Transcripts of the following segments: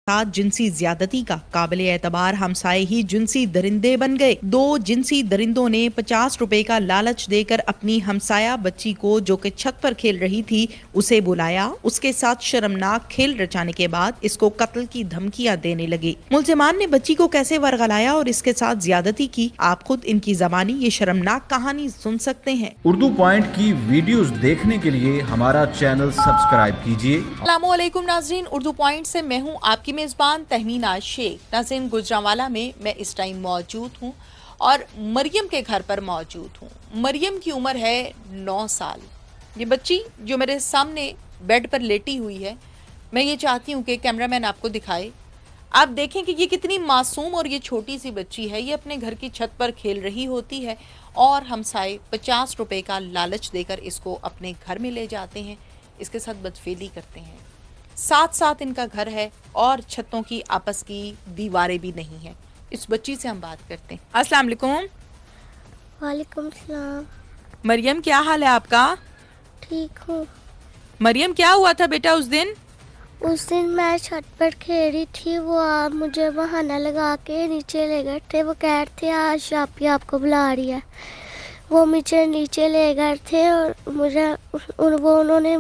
साथ जिनसी ज्यादती का काबिले एतबार हमसाए ही जिनसी दरिंदे बन गए। दो जिनसी दरिंदों ने 50 रुपए का लालच देकर अपनी हमसाया बच्ची को, जो कि छत पर खेल रही थी, उसे बुलाया। उसके साथ शर्मनाक खेल रचाने के बाद इसको कत्ल की धमकियां देने लगे। मुल्जिमान ने बच्ची को कैसे वरगलाया और इसके साथ ज्यादती की, आप खुद इनकी जबानी ये शर्मनाक कहानी सुन सकते हैं। उर्दू पॉइंट की वीडियोस देखने के लिए हमारा चैनल सब्सक्राइब कीजिए। अस्सलामुअलैकुम नाज़रीन, उर्दू पॉइंट से मैं हूं आपकी मेज़बान तहमीना शेख। नाज़रीन, गुजरांवाला में मैं इस टाइम मौजूद हूं और मरियम के घर पर मौजूद हूं। मरियम की उम्र है 9 साल। ये बच्ची जो मेरे सामने बेड पर लेटी हुई है, मैं ये चाहती हूँ कि कैमरामैन आपको दिखाए। आप देखें कि ये कितनी मासूम और ये छोटी सी बच्ची है। ये अपने घर की छत पर खेल रही होती है और हमसाए 50 रुपए का लालच देकर इसको अपने घर में ले जाते हैं, इसके साथ बदफेली करते हैं। साथ साथ इनका घर है और छतों की आपस की दीवारें भी नहीं है। इस बच्ची से हम बात करते हैं। अस्सलाम वालेकुम। वालेकुम सलाम। मरियम, क्या हाल है आपका? ठीक हूँ। मरियम, क्या हुआ था बेटा उस दिन? उस दिन मैं छत पर खेल रही थी, वो आप मुझे बहाना लगा के नीचे ले गए थे। वो कह रहे थे आज शापी आपको बुला रही है। वो मुझे नीचे ले गए थे और उन्होंने,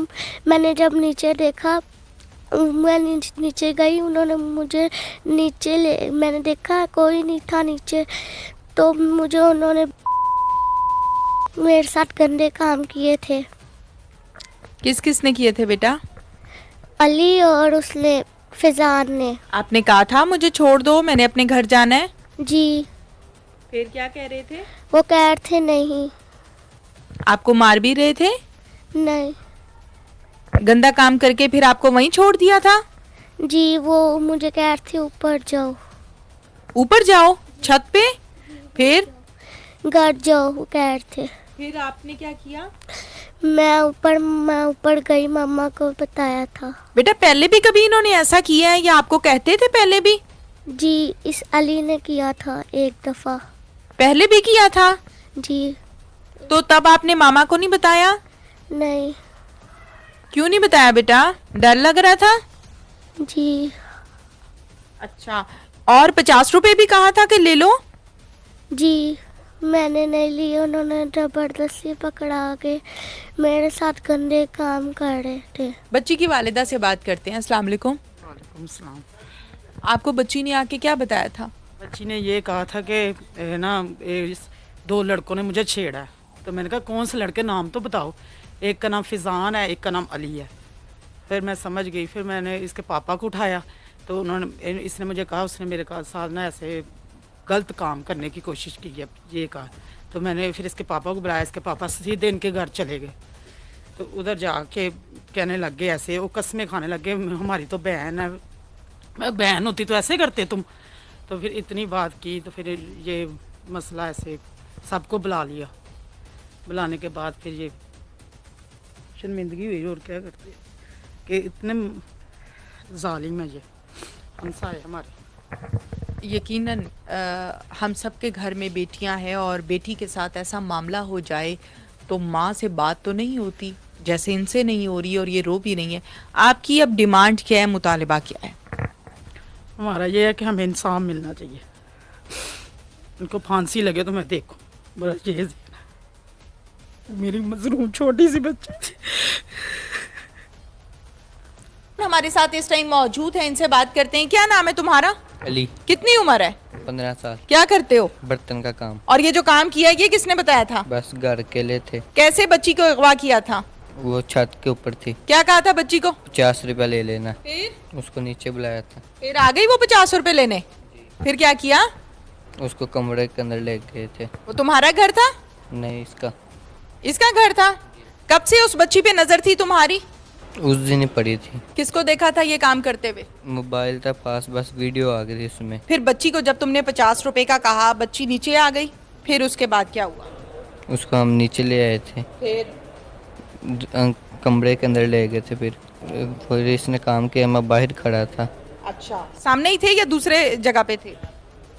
मैंने जब नीचे देखा, मैं नीचे गई, उन्होंने मुझे नीचे ले, मैंने देखा कोई नहीं था नीचे, तो मुझे उन्होंने मेरे साथ गंदे काम किए थे। किस किस ने किए थे बेटा? अली और उसने फिजान ने। आपने कहा था मुझे छोड़ दो, मैंने अपने घर जाना है। जी। फिर क्या कह रहे थे? वो कह रहे थे नहीं। आपको मार भी रहे थे? नहीं। गंदा काम करके फिर आपको वहीं छोड़ दिया था? जी, वो मुझे कह रहे थे ऊपर जाओ। ऊपर जाओ? छत पे? फिर घर जाओ वो कह रहे थे। फिर आपने क्या किया? मैं ऊपर गई, मम्मा को बताया था। बेटा, पहले भी कभी इन्होंने ऐसा किया है या आपको कहते थे पहले भी? जी, इस अली ने किया था एक दफा। पहले भी किया था? जी। तो तब आपने मामा को नहीं बताया? नहीं। क्यों नहीं बताया बेटा? डर लग रहा था? जी। अच्छा, और 50 रुपए भी कहा था कि ले लो? जी, मैंने नहीं लिए, उन्होंने जबरदस्ती पकड़ा के मेरे साथ गंदे काम कर रहे थे। बच्ची की वालिदा से बात करते हैं। अस्सलाम वालेकुम। वालेकुम सलाम। आपको बच्ची ने आके क्या बताया था? बच्ची ने ये कहा था कि ना इस 2 लड़कों ने मुझे छेड़ा है। तो मैंने कहा कौन से लड़के, नाम तो बताओ। एक का नाम फिजान है, एक का नाम अली है। फिर मैं समझ गई, फिर मैंने इसके पापा को उठाया, तो इसने मुझे कहा उसने मेरे साथ ना ऐसे गलत काम करने की कोशिश की है, ये कहा। तो मैंने फिर इसके पापा को बुलाया, इसके पापा सीधे इनके घर चले गए। तो उधर जाके कहने लग गए ऐसे, वो कस्में खाने लग गए, हमारी तो बहन है, मैं बहन होती तो ऐसे करते तुम। तो फिर इतनी बात की, तो फिर ये मसला ऐसे सबको बुला लिया। बुलाने के बाद फिर ये शर्मिंदगी हुई, और क्या करते कि इतने जालिम है ये हमसाए हमारे। यकीनन हम सब के घर में बेटियां हैं और बेटी के साथ ऐसा मामला हो जाए तो माँ से बात तो नहीं होती, जैसे इनसे नहीं हो रही और ये रो भी नहीं है। आपकी अब डिमांड क्या है, मुतालिबा क्या है? हमारा ये है कि हमें इंसाफ मिलना चाहिए। इनको फांसी लगे तो मैं देखूं, बस ये मेरी मजलूम छोटी सी बच्ची थी। हमारे साथ इस टाइम मौजूद है, इनसे बात करते हैं। क्या नाम है तुम्हारा? अली। कितनी उम्र है? 15 साल। क्या करते हो? बर्तन का काम। और ये जो काम किया ये किसने बताया था? बस घर अकेले थे। कैसे बच्ची को अगवा किया था? वो छत के ऊपर थी। क्या कहा था बच्ची को? 50 रुपया ले लेना। फिर उसको नीचे बुलाया था। फिर आ गई वो 50 रुपए लेने? फिर क्या किया? उसको कमरे के अंदर ले गए थे। वो तुम्हारा घर था? नहीं, इसका। इसका घर था? कब से उस बच्ची पे नजर थी तुम्हारी? उस दिन ही पड़ी थी। किसको देखा था ये काम करते हुए? मोबाइल था पास, बस वीडियो आ गई थी उसमें। फिर बच्ची को जब तुमने 50 रुपए का कहा, बच्ची नीचे आ गई, फिर उसके बाद क्या हुआ? उसको हम नीचे ले आए थे, फिर कमरे के अंदर ले गए थे। फिर इसने काम किया, मैं बाहर खड़ा था। अच्छा, सामने ही थे या दूसरे जगह पे थे?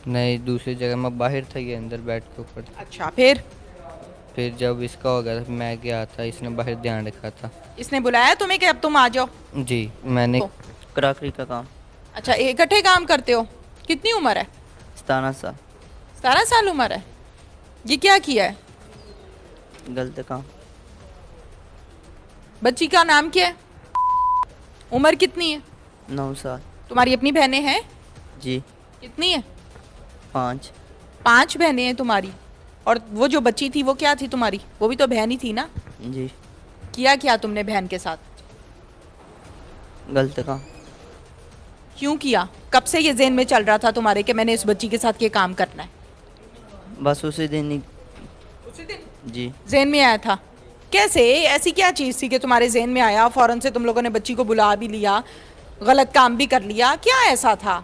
नहीं, दूसरी जगह मैं बाहर था, ये अंदर बेड के ऊपर। अच्छा, फिर जब इसका हो गया था मैं गया था, इसने बाहर ध्यान रखा था। इसने बुलाया तुम्हें कि अब तुम आ जाओ? जी, मैंने ओ। कराकरी का काम। अच्छा, इकट्ठे काम करते हो? कितनी उम्र है? 17 साल। 17 साल उम्र है। ये क्या किया है? गलत काम। बच्ची का नाम क्या है? उम्र कितनी है? 9 साल। तुम्हारी अपनी बहनें हैं? जी। कितनी है? 5। 5 बहनें हैं तुम्हारी। और वो जो बच्ची थी वो क्या थी तुम्हारी? वो भी तो बहन ही थी ना? जी। किया क्या तुमने बहन के साथ? गलत काम। क्यों किया? कब से ये ज़हन में चल रहा था तुम्हारे कि मैंने इस बच्ची के साथ ये काम करना है? बस उसी दिन ही। उसी दिन जी। ज़हन में आया था? कैसे? ऐसी क्या चीज़ थी कि तुम्हारे ज़हन में आया, फौरन से तुम लोगों ने बच्ची को बुला भी लिया, गलत काम भी कर लिया? क्या ऐसा था?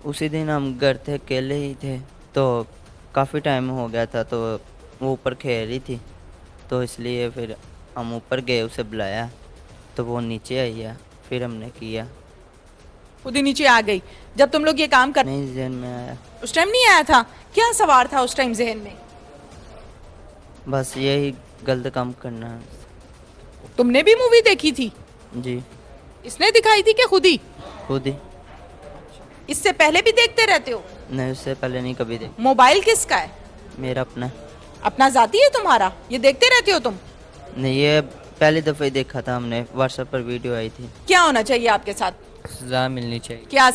उसी दिन हम घर थे, अकेले ही थे, तो काफ़ी टाइम हो गया था, तो वो ऊपर खेल रही थी, तो इसलिए फिर हम ऊपर गए, उसे बुलाया, तो वो नीचे आई है, फिर हमने किया। खुद ही नीचे आ गई? जब तुम लोग ये काम कर, नहीं जहन में आया। उस टाइम नहीं आया था? क्या सवार था उस टाइम ज़हन में? बस यही गलत काम करना है। तुमने भी मूवी देखी थी? जी। इसने दिखाई थी कि खुद ही? खुद ही। इससे पहले भी देखते रहते हो? नहीं, उससे पहले नहीं कभी देख। मोबाइल किसका है? मेरा अपना। अपना जाती है तुम्हारा? ये देखते रहते हो तुम? नहीं, ये पहली दफ़ा ही देखा था हमने, व्हाट्सएप पर वीडियो आई थी। क्या होना चाहिए आपके साथ? सज़ा मिलनी चाहिए। क्या